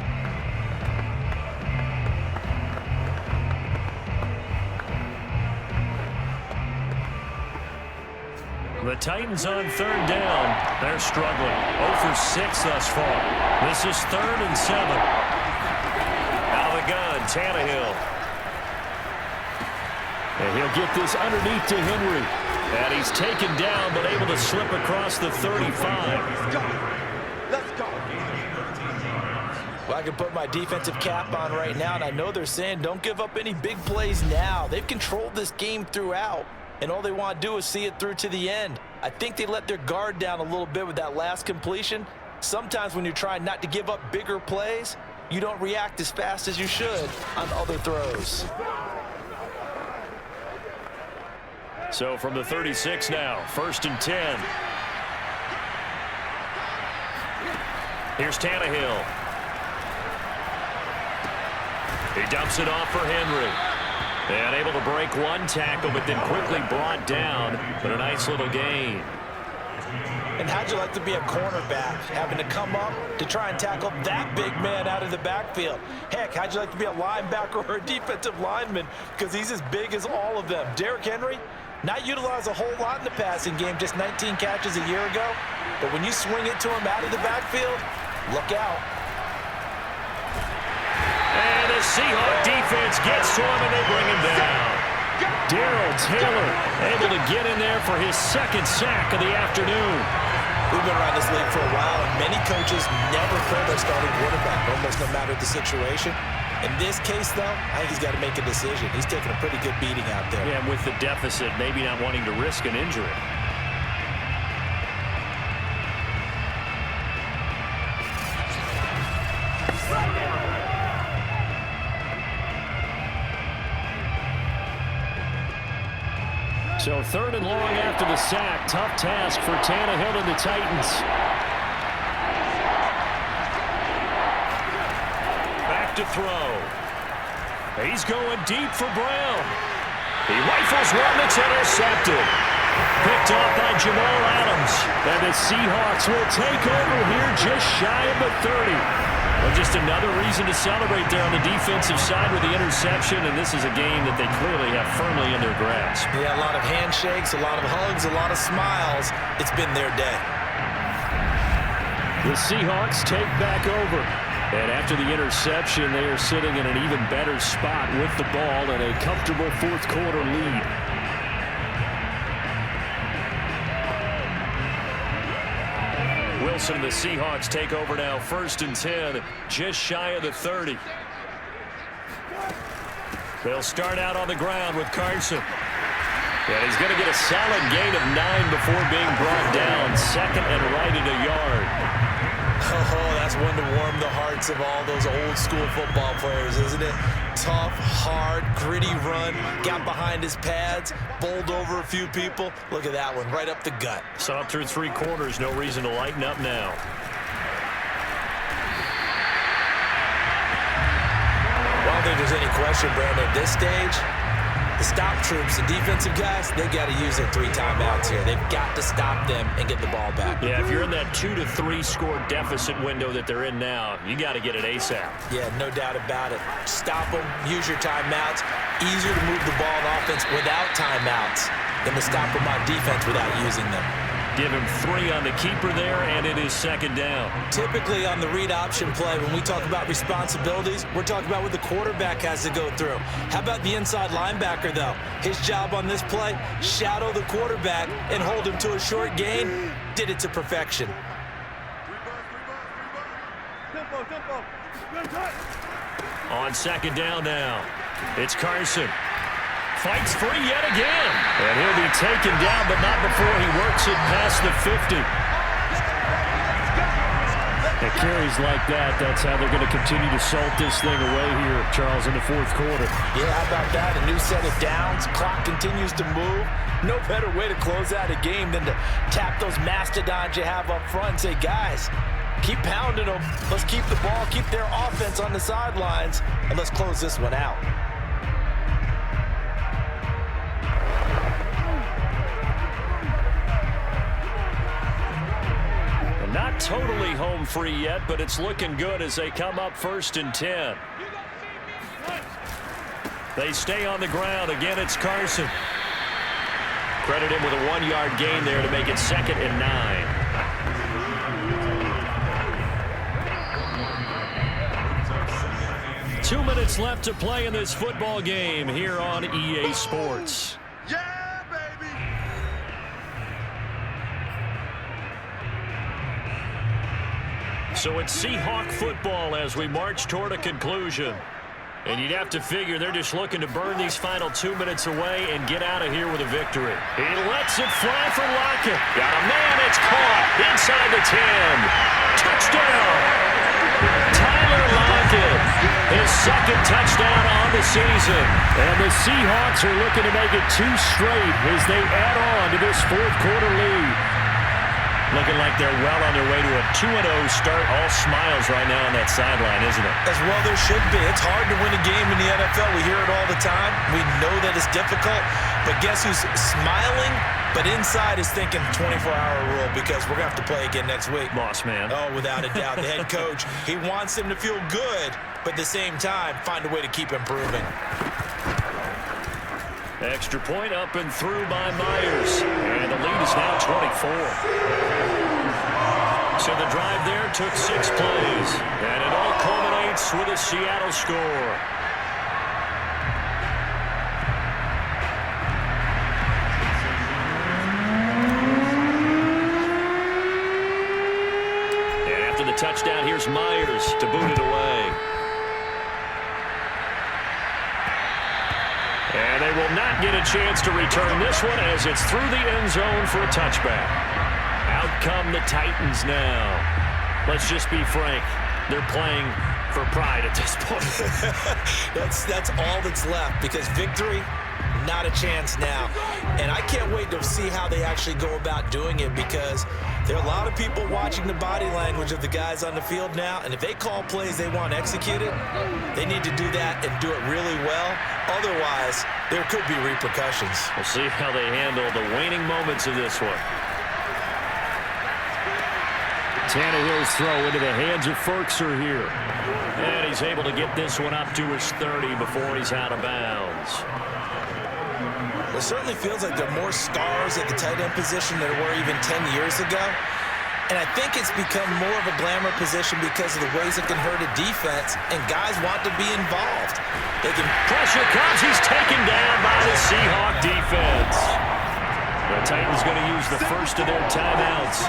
The Titans on 3rd down. They're struggling. 0 for 6 thus far. This is 3rd and 7. Out of the gun, Tannehill. And he'll get this underneath to Henry. And he's taken down, but able to slip across the 35. Let's go. Well, I can put my defensive cap on right now, and I know they're saying don't give up any big plays now. They've controlled this game throughout, and all they want to do is see it through to the end. I think they let their guard down a little bit with that last completion. Sometimes when you're trying not to give up bigger plays, you don't react as fast as you should on other throws. So from the 36 now, 1st and 10. Here's Tannehill. He dumps it off for Henry. And able to break one tackle, but then quickly brought down. But a nice little gain. And how'd you like to be a cornerback, having to come up to try and tackle that big man out of the backfield? Heck, how'd you like to be a linebacker or a defensive lineman? Because he's as big as all of them. Derrick Henry, not utilized a whole lot in the passing game, just 19 catches a year ago. But when you swing it to him out of the backfield, look out. And the Seahawk defense gets to him, and they bring him down. Darrell Taylor able to get in there for his 2nd sack of the afternoon. We've been around this league for a while, and many coaches never pull their starting quarterback, almost no matter the situation. In this case, though, I think he's got to make a decision. He's taking a pretty good beating out there. Yeah, and with the deficit, maybe not wanting to risk an injury. So 3rd and long after the sack. Tough task for Tannehill and the Titans. Back to throw. He's going deep for Brown. He rifles one that's intercepted. Picked off by Jamal Adams. And the Seahawks will take over here just shy of the 30. Well, just another reason to celebrate there on the defensive side with the interception, and this is a game that they clearly have firmly in their grasp. Yeah, a lot of handshakes, a lot of hugs, a lot of smiles. It's been their day. The Seahawks take back over. And after the interception, they are sitting in an even better spot with the ball and a comfortable fourth quarter lead. Wilson and the Seahawks take over now, 1st and 10, just shy of the 30. They'll start out on the ground with Carson. And he's going to get a solid gain of 9 before being brought down. 2nd and right at a yard. Oh, that's one to warm the hearts of all those old school football players, isn't it? Tough, hard, gritty run, got behind his pads, bowled over a few people. Look at that one, right up the gut. Saw it through 3 quarters, no reason to lighten up now. I don't think there's any question, Brandon, at this stage, the stop troops, the defensive guys, they got to use their 3 timeouts here. They've got to stop them and get the ball back. Yeah, if you're in that 2 to 3 score deficit window that they're in now, you got to get it ASAP. Yeah, no doubt about it. Stop them, use your timeouts. Easier to move the ball on offense without timeouts than to stop them on defense without using them. Give him 3 on the keeper there, and it is 2nd down. Typically on the read option play, when we talk about responsibilities, we're talking about what the quarterback has to go through. How about the inside linebacker, though? His job on this play, shadow the quarterback and hold him to a short gain. Did it to perfection. On 2nd down now, it's Carson. Fights free yet again. And he'll be taken down, but not before he works it past the 50. At carries like that, that's how they're going to continue to salt this thing away here, Charles, in the 4th quarter. Yeah, how about that? A new set of downs. Clock continues to move. No better way to close out a game than to tap those mastodons you have up front and say, guys, keep pounding them. Let's keep the ball, keep their offense on the sidelines, and let's close this one out. Not totally home free yet, but it's looking good as they come up 1st and 10. They stay on the ground. Again, it's Carson. Credit him with a 1-yard gain there to make it 2nd and 9. 2 minutes left to play in this football game here on EA Sports. So it's Seahawk football as we march toward a conclusion. And you'd have to figure they're just looking to burn these final 2 minutes away and get out of here with a victory. He lets it fly from Lockett. Got a man, it's caught inside the 10. Touchdown! Tyler Lockett, his 2nd touchdown on the season. And the Seahawks are looking to make it 2 straight as they add on to this 4th quarter lead. Looking like they're well on their way to a 2-0 start. All smiles right now on that sideline, isn't it? As well there should be. It's hard to win a game in the NFL. We hear it all the time. We know that it's difficult. But guess who's smiling, but inside is thinking 24-hour rule because we're going to have to play again next week. Boss man. Oh, without a doubt. The head coach, he wants them to feel good, but at the same time, find a way to keep improving. Extra point up and through by Myers. And the lead is now 24. So the drive there took 6 plays. And it all culminates with a Seattle score. And after the touchdown, here's Myers to boot it away. And they will not get a chance to return this one as it's through the end zone for a touchback. Out come the Titans now. Let's just be frank. They're playing for pride at this point. That's all that's left because victory, not a chance now. And I can't wait to see how they actually go about doing it because there are a lot of people watching the body language of the guys on the field now, and if they call plays they want executed, they need to do that and do it really well. Otherwise, there could be repercussions. We'll see how they handle the waning moments of this one. Tannehill's throw into the hands of Ferkser here. And he's able to get this one up to his 30 before he's out of bounds. It certainly feels like there are more stars at the tight end position than there were even 10 years ago. And I think it's become more of a glamour position because of the ways it can hurt a defense, and guys want to be involved. Pressure comes. He's taken down by the Seahawk defense. The Titans going to use the first of their timeouts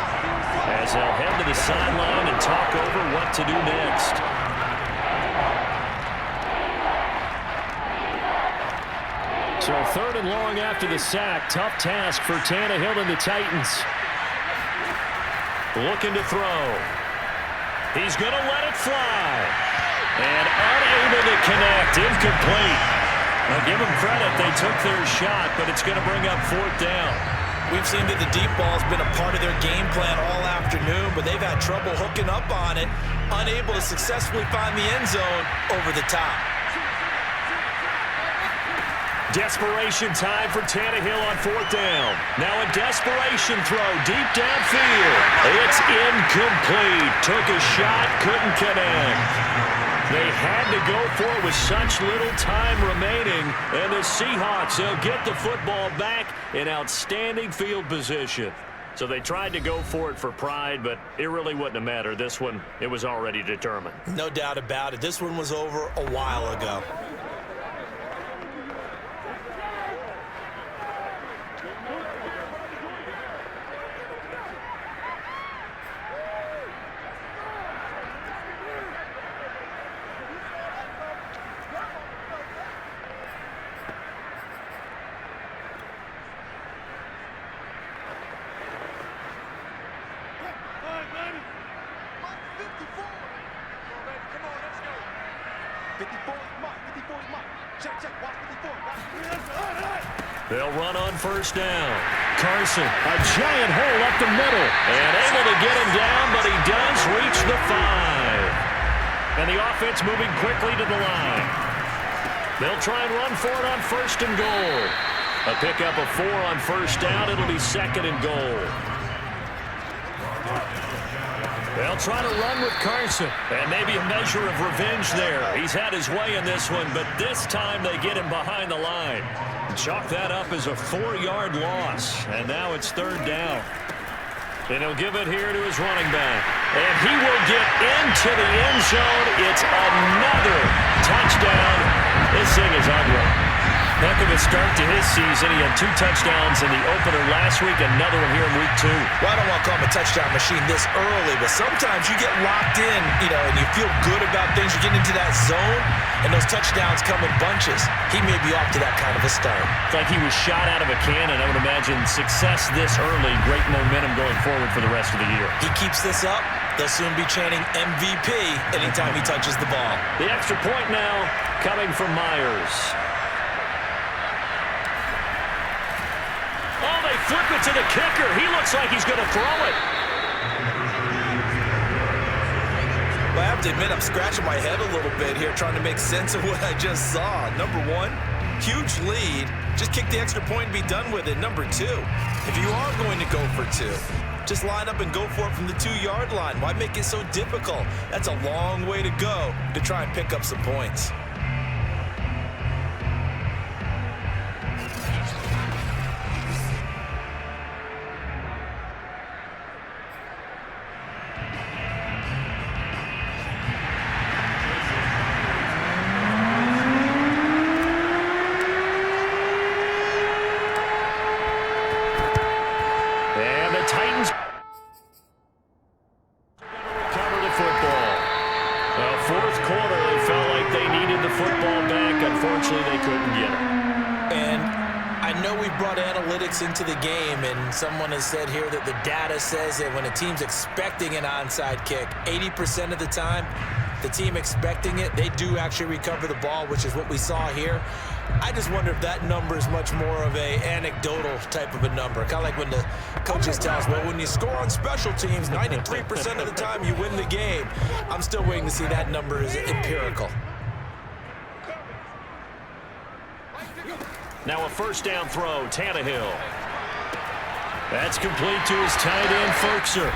as they'll head to the sideline and talk over what to do next. So 3rd and long after the sack. Tough task for Tannehill and the Titans. Looking to throw. He's going to let it fly. And unable to connect. Incomplete. Now give them credit. They took their shot, but it's going to bring up 4th down. We've seen that the deep ball's been a part of their game plan all afternoon, but they've had trouble hooking up on it, unable to successfully find the end zone over the top. Desperation time for Tannehill on 4th down. Now a desperation throw deep downfield. It's incomplete. Took a shot, couldn't connect. They had to go for it with such little time remaining. And the Seahawks, they'll get the football back in outstanding field position. So they tried to go for it for pride, but it really wouldn't have mattered. This one, it was already determined. No doubt about it. This one was over a while ago. They'll run on 1st down. Carson, a giant hole up the middle. And able to get him down, but he does reach the 5. And the offense moving quickly to the line. They'll try and run for it on 1st and goal. A pickup of 4 on 1st down. It'll be 2nd and goal. They'll try to run with Carson. And maybe a measure of revenge there. He's had his way in this one, but this time they get him behind the line. Chalk that up as a 4-yard loss. And now it's 3rd down. And he'll give it here to his running back. And he will get into the end zone. It's another touchdown. This thing is ugly. Heck of a start to his season. He had 2 touchdowns in the opener last week, another one here in week 2. Well, I don't want to call him a touchdown machine this early, but sometimes you get locked in, and you feel good about things. You get into that zone, and those touchdowns come in bunches. He may be off to that kind of a start. It's like he was shot out of a cannon. I would imagine success this early, great momentum going forward for the rest of the year. He keeps this up, they'll soon be chanting MVP anytime he touches the ball. The extra point now coming from Myers. Oh, they flip it to the kicker. He looks like he's going to throw it. Well, I have to admit, I'm scratching my head a little bit here trying to make sense of what I just saw. Number 1, huge lead. Just kick the extra point and be done with it. Number 2, if you are going to go for 2, just line up and go for it from the 2-yard line. Why make it so difficult? That's a long way to go to try and pick up some points. Titans recover the football. 4th quarter, they felt like they needed the football back. Unfortunately, they couldn't get it. And I know we brought analytics into the game, and someone has said here that the data says that when a team's expecting an onside kick, 80% of the time, the team expecting it, they do actually recover the ball, which is what we saw here. I just wonder if that number is much more of a anecdotal type of a number. Kind of like when the coaches tell us, well, when you score on special teams, 93% of the time you win the game. I'm still waiting to see that number is empirical. Now a 1st down throw, Tannehill. That's complete to his tight end, Ferkser.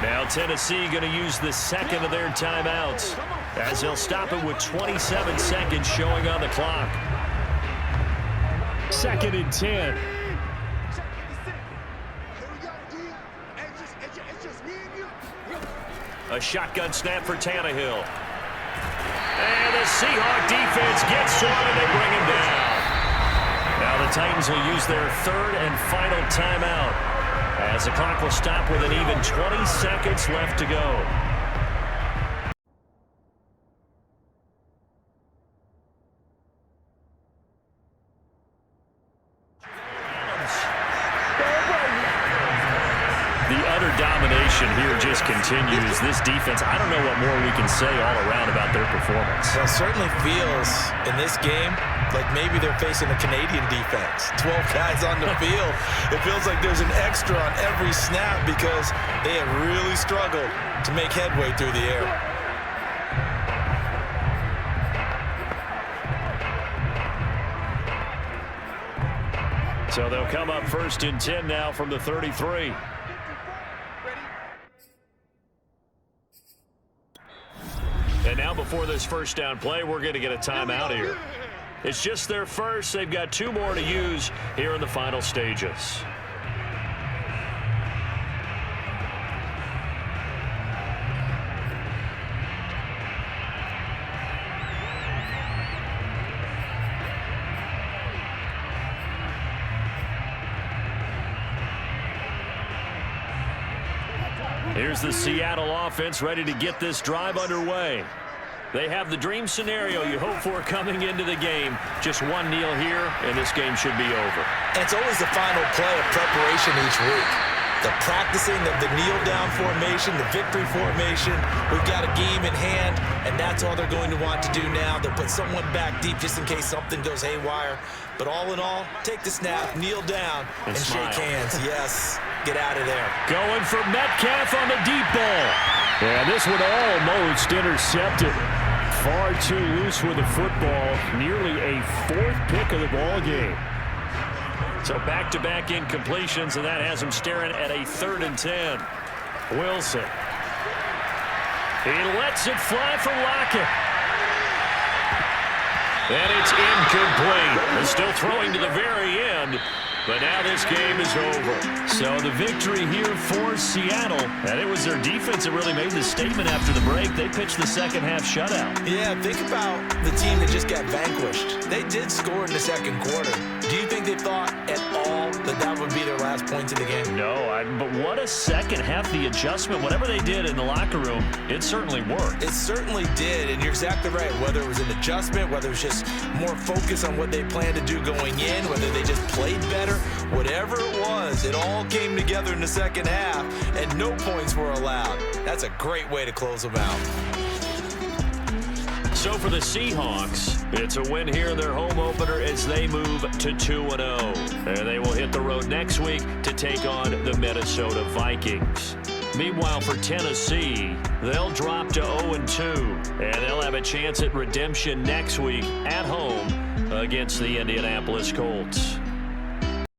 Now Tennessee going to use the 2nd of their timeouts as they'll stop it with 27 seconds showing on the clock. 2nd and 10. It's just me A shotgun snap for Tannehill. And the Seahawk defense gets to him, and they bring him down. Now the Titans will use their third and final timeout, as the clock will stop with an even 20 seconds left to go. The utter domination here just continues. This defense, I don't know what more we can say all around about their performance. Well, it certainly feels in this game like maybe they're facing a Canadian defense. 12 guys on the field. It feels like there's an extra on every snap because they have really struggled to make headway through the air. So they'll come up 1st and 10 now from the 33. And now before this first down play, we're going to get a timeout here. It's just their first. They've got 2 more to use here in the final stages. Here's the Seattle offense ready to get this drive underway. They have the dream scenario you hope for coming into the game. Just one kneel here, and this game should be over. And it's always the final play of preparation each week. The practicing of the kneel-down formation, the victory formation. We've got a game in hand, and that's all they're going to want to do now. They'll put someone back deep just in case something goes haywire. But all in all, take the snap, kneel down, and shake hands. Yes, get out of there. Going for Metcalf on the deep ball. And this one almost intercepted. Far too loose with the football. Nearly a 4th pick of the ball game. So back-to-back incompletions, and that has him staring at a 3rd and 10. Wilson. He lets it fly for Lockett. And it's incomplete. They're still throwing to the very end. But now this game is over. So the victory here for Seattle. And it was their defense that really made the statement after the break. They pitched the second-half shutout. Yeah, think about the team that just got vanquished. They did score in the second quarter. Do you think they thought at all that that would be their last points in the game? No, but what a second half. The adjustment, whatever they did in the locker room, it certainly worked. It certainly did, and you're exactly right. Whether it was an adjustment, whether it was just more focus on what they planned to do going in, whether they just played better, whatever it was, it all came together in the second half, and no points were allowed. That's a great way to close them out. So for the Seahawks, it's a win here in their home opener as they move to 2-0. And they will hit the road next week to take on the Minnesota Vikings. Meanwhile, for Tennessee, they'll drop to 0-2, and they'll have a chance at redemption next week at home against the Indianapolis Colts.